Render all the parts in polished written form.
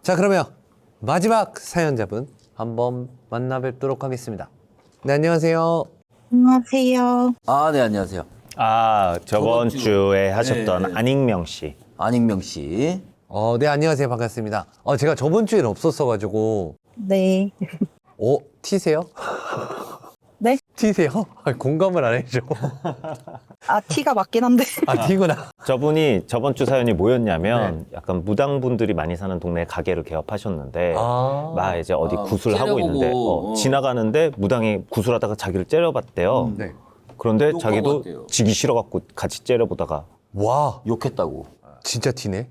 자, 그러면 마지막 사연자분 한번 만나 뵙도록 하겠습니다. 네, 안녕하세요. 안녕하세요. 네, 안녕하세요. 저번 주에 하셨던 네. 안익명 씨. 안익명 씨. 네, 안녕하세요. 반갑습니다. 제가 저번 주에는 없었어가지고, 네. 티세요? 네? 티세요? 공감을 안 해줘. 티가 맞긴 한데. 티구나. 저분이 저번 주 사연이 뭐였냐면 약간 무당분들이 많이 사는 동네 가게를 개업하셨는데 막 이제 어디 구슬하고 있는데 째려보고. 지나가는데 무당이 구슬하다가 자기를 째려봤대요. 네. 그런데 욕하고 자기도 왔대요. 지기 싫어갖고 같이 째려보다가 와, 욕했다고. 진짜 티네?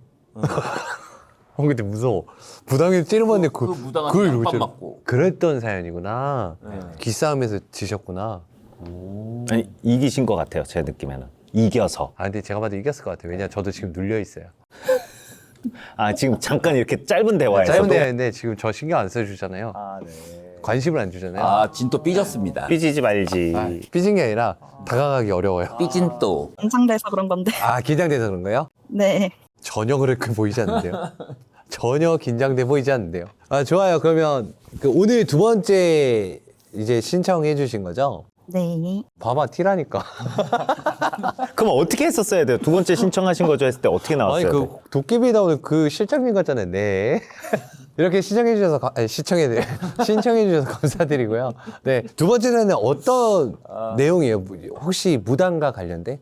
근데 무서워. 부당에 찌르봤는데 그 무당한테 그걸 깜빡 이러고 맞고. 그랬던 사연이구나. 네. 기싸움에서 지셨구나. 아니, 이기신 것 같아요. 제 느낌에는. 이겨서. 근데 제가 봐도 이겼을 것 같아요. 왜냐면 저도 지금 눌려 있어요. 지금 잠깐 이렇게 짧은 대화에서도 짧은 대화인데 지금 저 신경 안 써주잖아요. 네. 관심을 안 주잖아요. 진또 삐졌습니다. 삐지지 말지. 삐진 게 아니라 다가가기 어려워요. 삐진 또. 긴장돼서 그런 건데. 긴장돼서 그런 거예요? 네. 전혀 그렇게 보이지 않는데요. 전혀 긴장돼 보이지 않는데요. 좋아요. 그러면 오늘 두 번째 이제 신청해 주신 거죠? 네. 봐봐, 티라니까. 그럼 어떻게 했었어야 돼요? 두 번째 신청하신 거죠 했을 때 어떻게 나왔어요? 도깨비 나오는 그 실장님 같잖아요. 네. 이렇게 신청해 주셔서 신청해 주셔서 감사드리고요. 네. 두 번째 사연은 어떤 내용이에요? 혹시 무당과 관련된?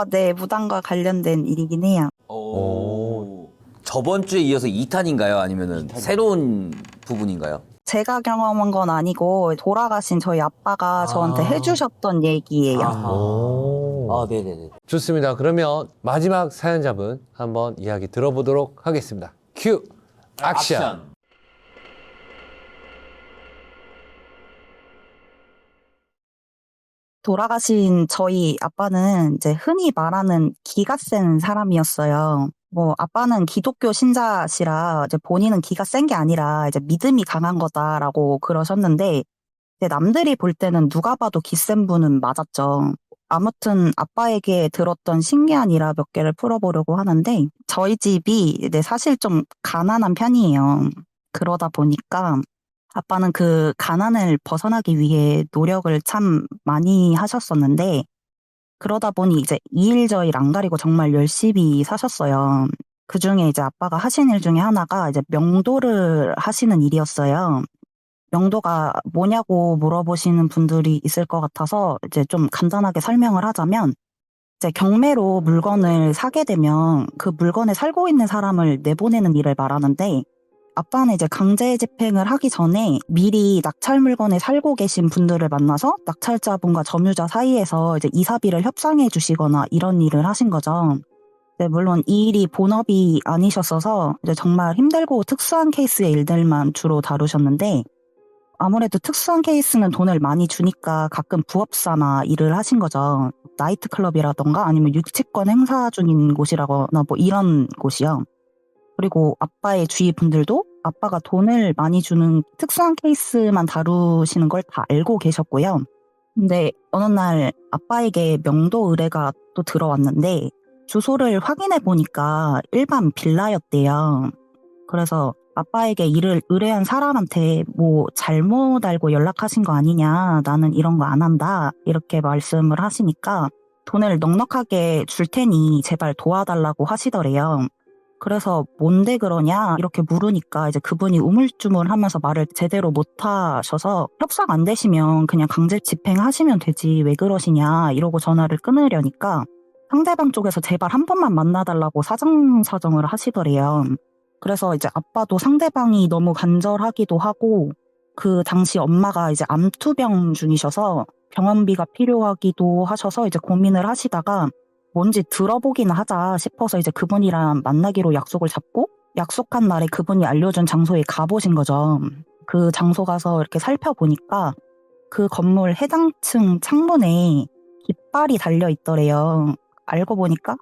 네. 무당과 관련된 일이긴 해요. 저번 주에 이어서 2탄인가요? 아니면은 새로운 부분인가요? 제가 경험한 건 아니고 돌아가신 저희 아빠가 저한테 해주셨던 얘기예요. 네네네. 좋습니다. 그러면 마지막 사연자분 한번 이야기 들어보도록 하겠습니다. 큐! 액션! 돌아가신 저희 아빠는 이제 흔히 말하는 기가 센 사람이었어요. 아빠는 기독교 신자시라 이제 본인은 기가 센 게 아니라 이제 믿음이 강한 거다라고 그러셨는데, 이제 남들이 볼 때는 누가 봐도 기 센 분은 맞았죠. 아무튼 아빠에게 들었던 신기한 일화 몇 개를 풀어보려고 하는데, 저희 집이 사실 좀 가난한 편이에요. 그러다 보니까 아빠는 그 가난을 벗어나기 위해 노력을 참 많이 하셨었는데, 그러다 보니 이제 이 일 저 일 안 가리고 정말 열심히 사셨어요. 그 중에 이제 아빠가 하신 일 중에 하나가 이제 명도를 하시는 일이었어요. 명도가 뭐냐고 물어보시는 분들이 있을 것 같아서 이제 좀 간단하게 설명을 하자면, 이제 경매로 물건을 사게 되면 그 물건에 살고 있는 사람을 내보내는 일을 말하는데, 아빠는 이제 강제 집행을 하기 전에 미리 낙찰 물건에 살고 계신 분들을 만나서 낙찰자분과 점유자 사이에서 이제 이사비를 협상해 주시거나 이런 일을 하신 거죠. 네, 물론 이 일이 본업이 아니셨어서 이제 정말 힘들고 특수한 케이스의 일들만 주로 다루셨는데, 아무래도 특수한 케이스는 돈을 많이 주니까 가끔 부업 삼아 일을 하신 거죠. 나이트클럽이라던가 아니면 유치권 행사 중인 곳이라거나 이런 곳이요. 그리고 아빠의 주위 분들도 아빠가 돈을 많이 주는 특수한 케이스만 다루시는 걸 다 알고 계셨고요. 근데 어느 날 아빠에게 명도 의뢰가 또 들어왔는데, 주소를 확인해 보니까 일반 빌라였대요. 그래서 아빠에게 일을 의뢰한 사람한테 잘못 알고 연락하신 거 아니냐, 나는 이런 거 안 한다, 이렇게 말씀을 하시니까 돈을 넉넉하게 줄 테니 제발 도와달라고 하시더래요. 그래서 뭔데 그러냐 이렇게 물으니까 이제 그분이 우물쭈물하면서 말을 제대로 못 하셔서, 협상 안 되시면 그냥 강제 집행하시면 되지 왜 그러시냐 이러고 전화를 끊으려니까 상대방 쪽에서 제발 한 번만 만나달라고 사정사정을 하시더래요. 그래서 이제 아빠도 상대방이 너무 간절하기도 하고, 그 당시 엄마가 이제 암투병 중이셔서 병원비가 필요하기도 하셔서 이제 고민을 하시다가 뭔지 들어보기나 하자 싶어서 이제 그분이랑 만나기로 약속을 잡고, 약속한 날에 그분이 알려준 장소에 가보신 거죠. 그 장소 가서 이렇게 살펴보니까 그 건물 해당 층 창문에 깃발이 달려 있더래요. 알고 보니까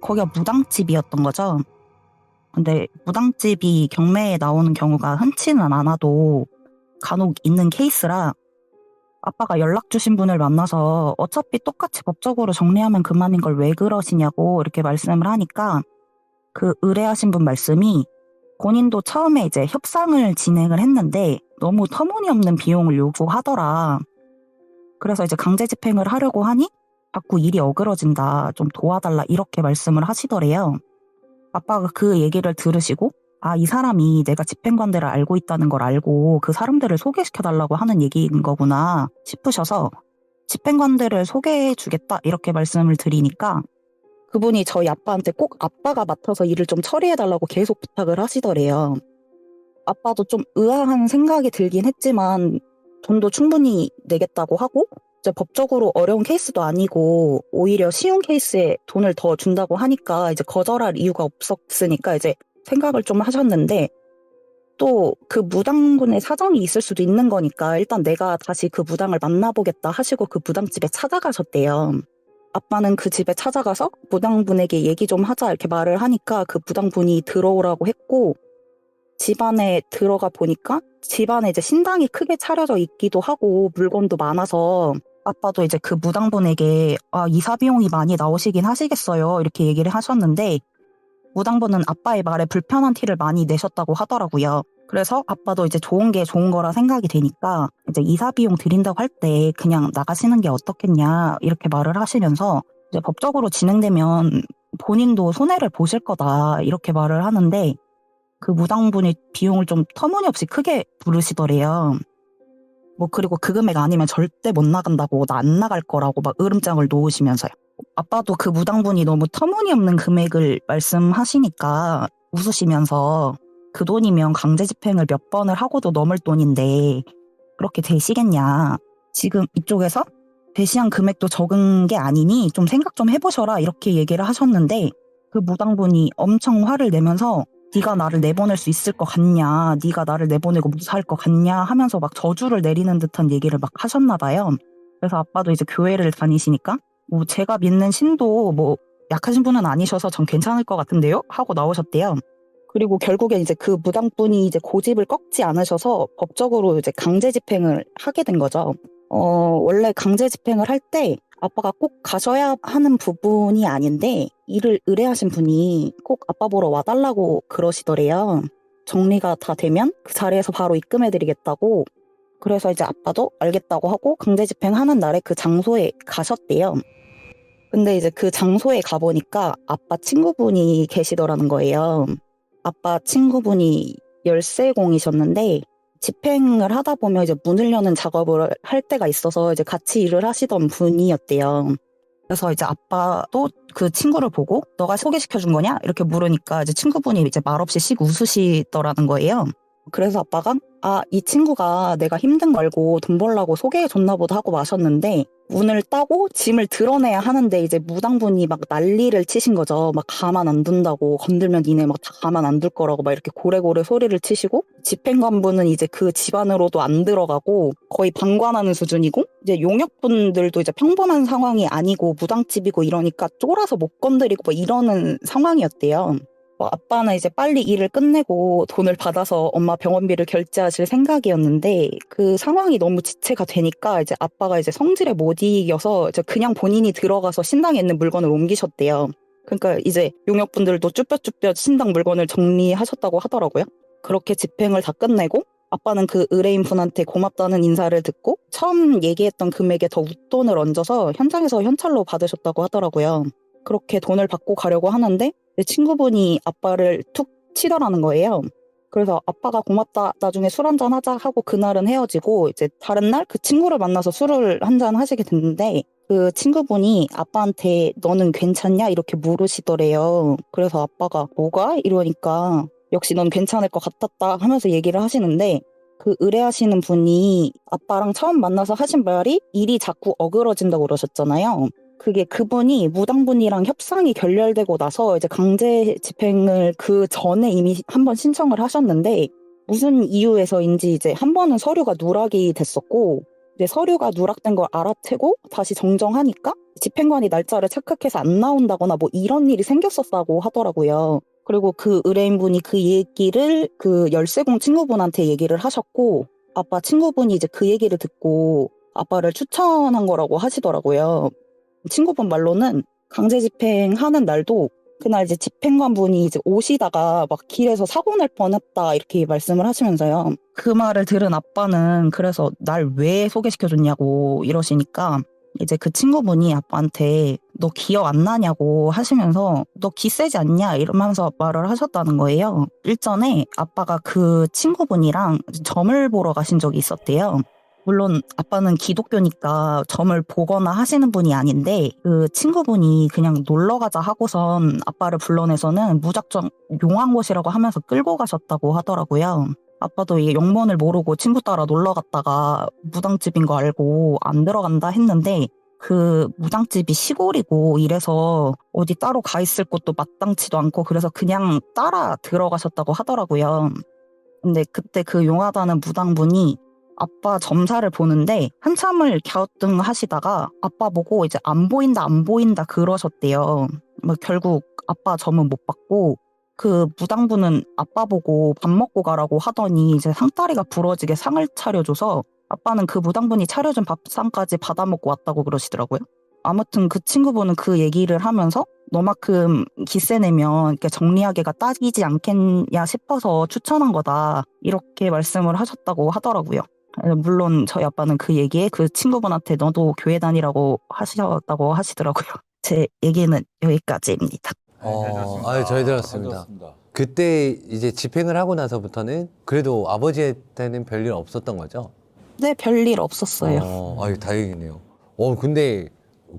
거기가 무당집이었던 거죠. 근데 무당집이 경매에 나오는 경우가 흔치는 않아도 간혹 있는 케이스라, 아빠가 연락 주신 분을 만나서 어차피 똑같이 법적으로 정리하면 그만인 걸 왜 그러시냐고 이렇게 말씀을 하니까, 그 의뢰하신 분 말씀이 본인도 처음에 이제 협상을 진행을 했는데 너무 터무니없는 비용을 요구하더라. 그래서 이제 강제 집행을 하려고 하니 자꾸 일이 어그러진다. 좀 도와달라. 이렇게 말씀을 하시더래요. 아빠가 그 얘기를 들으시고 아, 이 사람이 내가 집행관들을 알고 있다는 걸 알고 그 사람들을 소개시켜달라고 하는 얘기인 거구나 싶으셔서 집행관들을 소개해주겠다 이렇게 말씀을 드리니까 그분이 저희 아빠한테 꼭 아빠가 맡아서 일을 좀 처리해달라고 계속 부탁을 하시더래요. 아빠도 좀 의아한 생각이 들긴 했지만 돈도 충분히 내겠다고 하고 이제 법적으로 어려운 케이스도 아니고 오히려 쉬운 케이스에 돈을 더 준다고 하니까 이제 거절할 이유가 없었으니까 이제 생각을 좀 하셨는데 또 그 무당분의 사정이 있을 수도 있는 거니까 일단 내가 다시 그 무당을 만나보겠다 하시고 그 무당집에 찾아가셨대요. 아빠는 그 집에 찾아가서 무당분에게 얘기 좀 하자 이렇게 말을 하니까 그 무당분이 들어오라고 했고 집안에 들어가 보니까 집안에 이제 신당이 크게 차려져 있기도 하고 물건도 많아서 아빠도 이제 그 무당분에게 이사 비용이 많이 나오시긴 하시겠어요 이렇게 얘기를 하셨는데 무당분은 아빠의 말에 불편한 티를 많이 내셨다고 하더라고요. 그래서 아빠도 이제 좋은 게 좋은 거라 생각이 되니까 이제 이사 비용 드린다고 할 때 그냥 나가시는 게 어떻겠냐 이렇게 말을 하시면서 이제 법적으로 진행되면 본인도 손해를 보실 거다 이렇게 말을 하는데 그 무당분이 비용을 좀 터무니없이 크게 부르시더래요. 뭐 그리고 그 금액 아니면 절대 못 나간다고 나 안 나갈 거라고 막 으름장을 놓으시면서요. 아빠도 그 무당분이 너무 터무니없는 금액을 말씀하시니까 웃으시면서 그 돈이면 강제 집행을 몇 번을 하고도 넘을 돈인데 그렇게 되시겠냐. 지금 이쪽에서 배시한 금액도 적은 게 아니니 좀 생각 좀 해보셔라 이렇게 얘기를 하셨는데 그 무당분이 엄청 화를 내면서 네가 나를 내보낼 수 있을 것 같냐, 네가 나를 내보내고 무사할 것 같냐 하면서 막 저주를 내리는 듯한 얘기를 막 하셨나 봐요. 그래서 아빠도 이제 교회를 다니시니까 뭐 제가 믿는 신도 뭐 약하신 분은 아니셔서 전 괜찮을 것 같은데요? 하고 나오셨대요. 그리고 결국엔 이제 그 무당분이 이제 고집을 꺾지 않으셔서 법적으로 이제 강제 집행을 하게 된 거죠. 원래 강제 집행을 할 때 아빠가 꼭 가셔야 하는 부분이 아닌데 일을 의뢰하신 분이 꼭 아빠 보러 와달라고 그러시더래요. 정리가 다 되면 그 자리에서 바로 입금해드리겠다고. 그래서 이제 아빠도 알겠다고 하고 강제 집행하는 날에 그 장소에 가셨대요. 근데 이제 그 장소에 가보니까 아빠 친구분이 계시더라는 거예요. 아빠 친구분이 열쇠공이셨는데 집행을 하다 보면 이제 문을 여는 작업을 할 때가 있어서 이제 같이 일을 하시던 분이었대요. 그래서 이제 아빠도 그 친구를 보고 너가 소개시켜준 거냐? 이렇게 물으니까 이제 친구분이 이제 말없이 씩 웃으시더라는 거예요. 그래서 아빠가 이 친구가 내가 힘든 거 알고 돈 벌라고 소개해줬나 보다 하고 마셨는데 문을 따고 짐을 드러내야 하는데 이제 무당분이 막 난리를 치신 거죠. 막 가만 안 둔다고 건들면 니네 막 다 가만 안 둘 거라고 막 이렇게 고래고래 소리를 치시고 집행관분은 이제 그 집안으로도 안 들어가고 거의 방관하는 수준이고 이제 용역분들도 이제 평범한 상황이 아니고 무당집이고 이러니까 쫄아서 못 건드리고 뭐 이러는 상황이었대요. 아빠는 이제 빨리 일을 끝내고 돈을 받아서 엄마 병원비를 결제하실 생각이었는데 그 상황이 너무 지체가 되니까 이제 아빠가 이제 성질에 못 이겨서 이제 그냥 본인이 들어가서 신당에 있는 물건을 옮기셨대요. 그러니까 이제 용역분들도 쭈뼛쭈뼛 신당 물건을 정리하셨다고 하더라고요. 그렇게 집행을 다 끝내고 아빠는 그 의뢰인 분한테 고맙다는 인사를 듣고 처음 얘기했던 금액에 더 웃돈을 얹어서 현장에서 현찰로 받으셨다고 하더라고요. 그렇게 돈을 받고 가려고 하는데 내 친구분이 아빠를 툭 치더라는 거예요. 그래서 아빠가 고맙다 나중에 술 한잔 하자 하고 그날은 헤어지고 이제 다른 날 그 친구를 만나서 술을 한잔 하시게 됐는데 그 친구분이 아빠한테 너는 괜찮냐 이렇게 물으시더래요. 그래서 아빠가 뭐가? 이러니까 역시 넌 괜찮을 것 같았다 하면서 얘기를 하시는데 그 의뢰하시는 분이 아빠랑 처음 만나서 하신 말이 일이 자꾸 어그러진다고 그러셨잖아요. 그게 그분이 무당분이랑 협상이 결렬되고 나서 이제 강제 집행을 그 전에 이미 한번 신청을 하셨는데 무슨 이유에서인지 이제 한 번은 서류가 누락이 됐었고 이제 서류가 누락된 걸 알아채고 다시 정정하니까 집행관이 날짜를 착각해서 안 나온다거나 뭐 이런 일이 생겼었다고 하더라고요. 그리고 그 의뢰인분이 그 얘기를 그 열쇠공 친구분한테 얘기를 하셨고 아빠 친구분이 이제 그 얘기를 듣고 아빠를 추천한 거라고 하시더라고요. 친구분 말로는 강제 집행하는 날도 그날 이제 집행관 분이 이제 오시다가 막 길에서 사고 날 뻔했다 이렇게 말씀을 하시면서요. 그 말을 들은 아빠는 그래서 날 왜 소개시켜줬냐고 이러시니까 이제 그 친구분이 아빠한테 너 기억 안 나냐고 하시면서 너 기 세지 않냐 이러면서 말을 하셨다는 거예요. 일전에 아빠가 그 친구분이랑 점을 보러 가신 적이 있었대요. 물론 아빠는 기독교니까 점을 보거나 하시는 분이 아닌데 그 친구분이 그냥 놀러 가자 하고선 아빠를 불러내서는 무작정 용한 곳이라고 하면서 끌고 가셨다고 하더라고요. 아빠도 이게 영문을 모르고 친구 따라 놀러 갔다가 무당집인 거 알고 안 들어간다 했는데 그 무당집이 시골이고 이래서 어디 따로 가 있을 곳도 마땅치도 않고 그래서 그냥 따라 들어가셨다고 하더라고요. 근데 그때 그 용하다는 무당분이 아빠 점사를 보는데 한참을 갸우뚱하시다가 아빠 보고 이제 안 보인다 그러셨대요. 뭐 결국 아빠 점은 못 받고 그 무당분은 아빠 보고 밥 먹고 가라고 하더니 이제 상다리가 부러지게 상을 차려줘서 아빠는 그 무당분이 차려준 밥상까지 받아먹고 왔다고 그러시더라고요. 아무튼 그 친구분은 그 얘기를 하면서 너만큼 기세 내면 이렇게 정리하게가 딱이지 않겠냐 싶어서 추천한 거다 이렇게 말씀을 하셨다고 하더라고요. 물론 저희 아빠는 그 얘기에 그 친구분한테 너도 교회 다니라고 하셨다고 하시더라고요. 제 얘기는 여기까지입니다. 아유, 저희 들었습니다. 그때 이제 집행을 하고 나서부터는 그래도 아버지한테는 별일 없었던 거죠? 네, 별일 없었어요. 아유, 다행이네요. 근데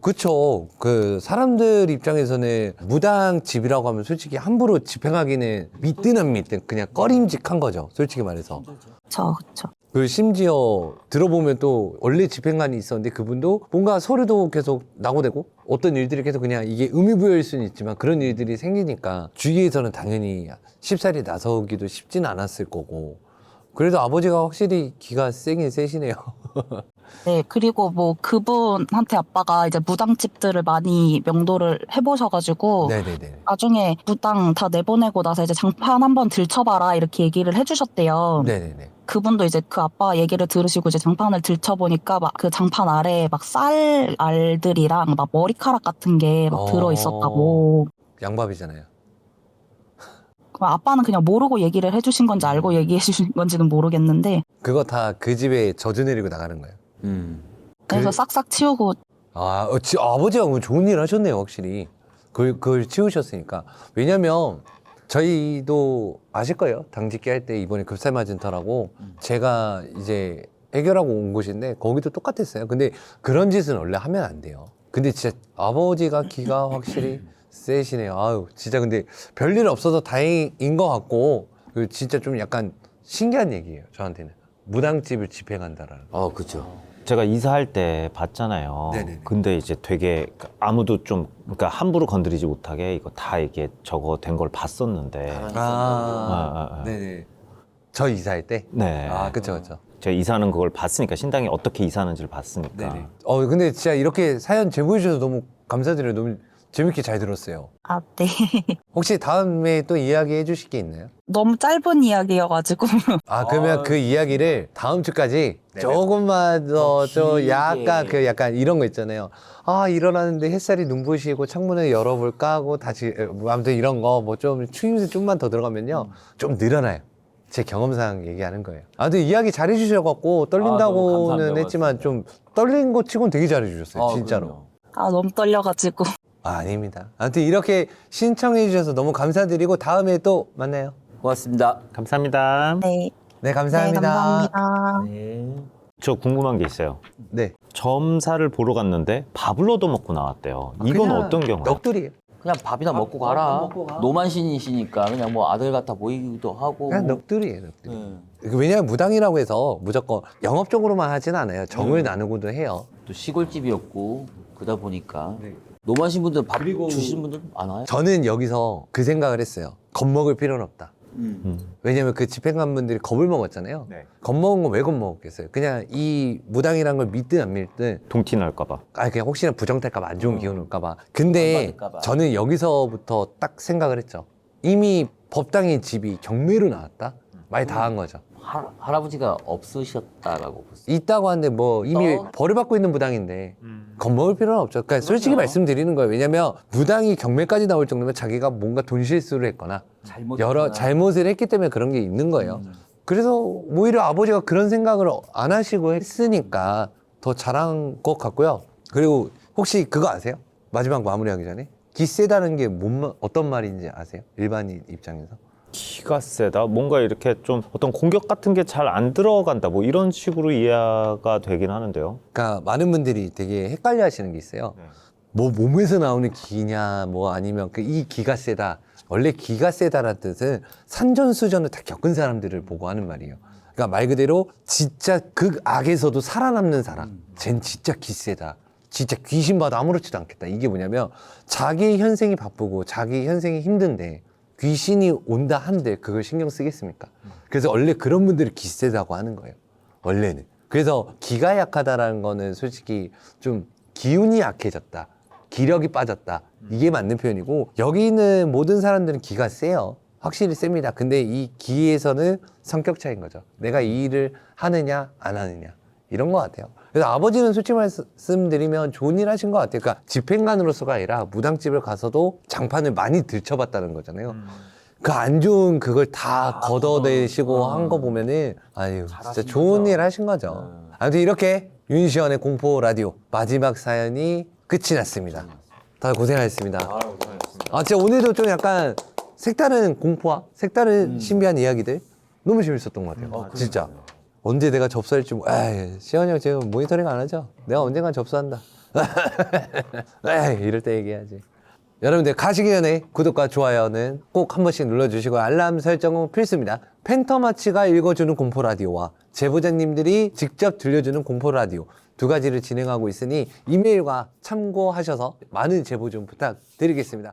그쵸. 그 사람들 입장에서는 무당 집이라고 하면 솔직히 함부로 집행하기는 믿든 안 믿든 그냥 꺼림직한 거죠. 솔직히 말해서. 그쵸. 그 심지어 들어보면 또 원래 집행관이 있었는데 그분도 뭔가 서류도 계속 낙오되고 어떤 일들이 계속 그냥 이게 의미부여일 수는 있지만 그런 일들이 생기니까 주위에서는 당연히 쉽사리 나서기도 쉽지는 않았을 거고 그래도 아버지가 확실히 기가 세긴 세시네요. 네, 그리고 뭐 그분한테 아빠가 이제 무당집들을 많이 명도를 해보셔가지고 네네네. 나중에 무당 다 내보내고 나서 이제 장판 한번 들춰봐라 이렇게 얘기를 해주셨대요. 네네네. 그분도 이제 그 아빠 얘기를 들으시고 이제 장판을 들춰보니까 막 그 장판 아래에 막 쌀 알들이랑 막 머리카락 같은 게 막 들어있었다고. 양밥이잖아요. 그럼 아빠는 그냥 모르고 얘기를 해주신 건지 알고 얘기해 주신 건지는 모르겠는데 그거 다 그 집에 저주 내리고 나가는 거예요. 그래서 싹싹 치우고 아버지가 그럼 좋은 일 하셨네요, 확실히. 그걸 치우셨으니까. 왜냐면 저희도 아실 거예요. 당직기 할 때 이번에 급살 맞은 터라고 제가 이제 해결하고 온 곳인데 거기도 똑같았어요. 근데 그런 짓은 원래 하면 안 돼요. 근데 진짜 아버지가 기가 확실히 세시네요. 아유, 진짜 근데 별일 없어서 다행인 것 같고 진짜 좀 약간 신기한 얘기예요, 저한테는. 무당집을 집행한다라는. 그렇죠. 제가 이사할 때 봤잖아요. 네네네. 근데 이제 되게 아무도 좀 그러니까 함부로 건드리지 못하게 이거 다 이게 저거 된 걸 봤었는데. 네네. 저 이사할 때? 네. 그쵸. 제가 이사하는 그걸 봤으니까 신당이 어떻게 이사하는지를 봤으니까. 네네. 근데 진짜 이렇게 사연 제보해 주셔서 너무 감사드려요. 너무 재밌게 잘 들었어요. 네. 혹시 다음에 또 이야기해 주실 게 있나요? 너무 짧은 이야기여가지고 그러면 그 이야기를 다음 주까지 조금만 더 좀 약간 약간 이런 거 있잖아요. 일어나는데 햇살이 눈부시고 창문을 열어볼까 하고 다시 아무튼 이런 거 뭐 좀 추임새 좀만 더 들어가면요 좀 늘어나요. 제 경험상 얘기하는 거예요. 근데 이야기 잘해 주셔갖고 떨린다고는 했지만 좀 떨린 거 치고는 되게 잘해 주셨어요. 진짜로. 너무 떨려가지고 아닙니다. 아무튼 이렇게 신청해 주셔서 너무 감사드리고 다음에 또 만나요. 고맙습니다. 감사합니다. 네, 네, 감사합니다. 감사합니다. 저 궁금한 게 있어요. 네. 점사를 보러 갔는데 밥을 얻어먹고 나왔대요. 이건 그냥 어떤 경우예요? 넋두리예요. 그냥 밥이나 먹고 가라. 노만신이시니까 그냥 뭐 아들 같아 보이기도 하고. 그냥 넋두리예요, 넋두리. 왜냐면 무당이라고 해서 무조건 영업적으로만 하진 않아요. 정을 나누고도 해요. 또 시골집이었고 그러다 보니까 노만신 분들 밥 주시는 분들 많아요. 저는 여기서 그 생각을 했어요. 겁먹을 필요는 없다. 왜냐면 그 집행관분들이 겁을 먹었잖아요. 네. 겁먹은 건 왜 겁먹었겠어요? 그냥 이 무당이란 걸 믿든 안 믿든 동티 날까봐. 그냥 혹시나 부정탈까봐 안 좋은 기운 올까봐. 근데 받을까봐. 저는 여기서부터 딱 생각을 했죠. 이미 법당의 집이 경매로 나왔다? 말 다 한 거죠. 할아버지가 없으셨다라고 보세요. 있다고 하는데 뭐 이미 어? 벌을 받고 있는 무당인데 겁먹을 필요는 없죠. 그러니까 솔직히 말씀드리는 거예요. 왜냐면 무당이 경매까지 나올 정도면 자기가 뭔가 돈 실수를 했거나 여러 잘못을 했기 때문에 그런 게 있는 거예요. 그래서 오히려 아버지가 그런 생각을 안 하시고 했으니까 더 잘한 것 같고요. 그리고 혹시 그거 아세요? 마지막 마무리하기 전에 기세다는 게 어떤 말인지 아세요? 일반인 입장에서? 기가 세다. 뭔가 이렇게 좀 어떤 공격 같은 게 잘 안 들어간다. 뭐 이런 식으로 이해가 되긴 하는데요. 그러니까 많은 분들이 되게 헷갈려 하시는 게 있어요. 뭐 몸에서 나오는 기냐 뭐 아니면 그 이 기가 세다. 원래 기가 세다라는 뜻은 산전수전을 다 겪은 사람들을 보고 하는 말이에요. 그러니까 말 그대로 진짜 극악에서도 살아남는 사람. 쟨 진짜 기세다. 진짜 귀신 봐도 아무렇지도 않겠다. 이게 뭐냐면 자기 현생이 바쁘고 자기 현생이 힘든데 귀신이 온다 한들 그걸 신경 쓰겠습니까? 그래서 원래 그런 분들이 기세다고 하는 거예요. 원래는. 그래서 기가 약하다라는 거는 솔직히 좀 기운이 약해졌다. 기력이 빠졌다. 이게 맞는 표현이고 여기 있는 모든 사람들은 기가 세요. 확실히 셉니다. 근데 이 기에서는 성격 차이인 거죠. 내가 이 일을 하느냐 안 하느냐 이런 것 같아요. 그래서 아버지는 솔직히 말씀드리면 좋은 일 하신 것 같아요. 그러니까 집행관으로서가 아니라 무당집을 가서도 장판을 많이 들춰봤다는 거잖아요. 그 안 좋은 그걸 다 걷어내시고 한 거 보면은 아유 진짜 좋은 일 하신 거죠. 아무튼 이렇게 윤시원의 공포 라디오 마지막 사연이 끝이 났습니다. 다들 고생하셨습니다. 아 진짜 오늘도 좀 약간 색다른 공포와 색다른 신비한 이야기들 너무 재밌었던 것 같아요. 진짜. 언제 내가 접수할지 에이, 시원이 형 지금 모니터링 안 하죠? 내가 언젠간 접수한다. 에이, 이럴 때 얘기해야지. 여러분들 가시기 전에 구독과 좋아요는 꼭 한 번씩 눌러주시고 알람 설정은 필수입니다. 팬터마치가 읽어주는 공포라디오와 제보자님들이 직접 들려주는 공포라디오 두 가지를 진행하고 있으니 이메일과 참고하셔서 많은 제보 좀 부탁드리겠습니다.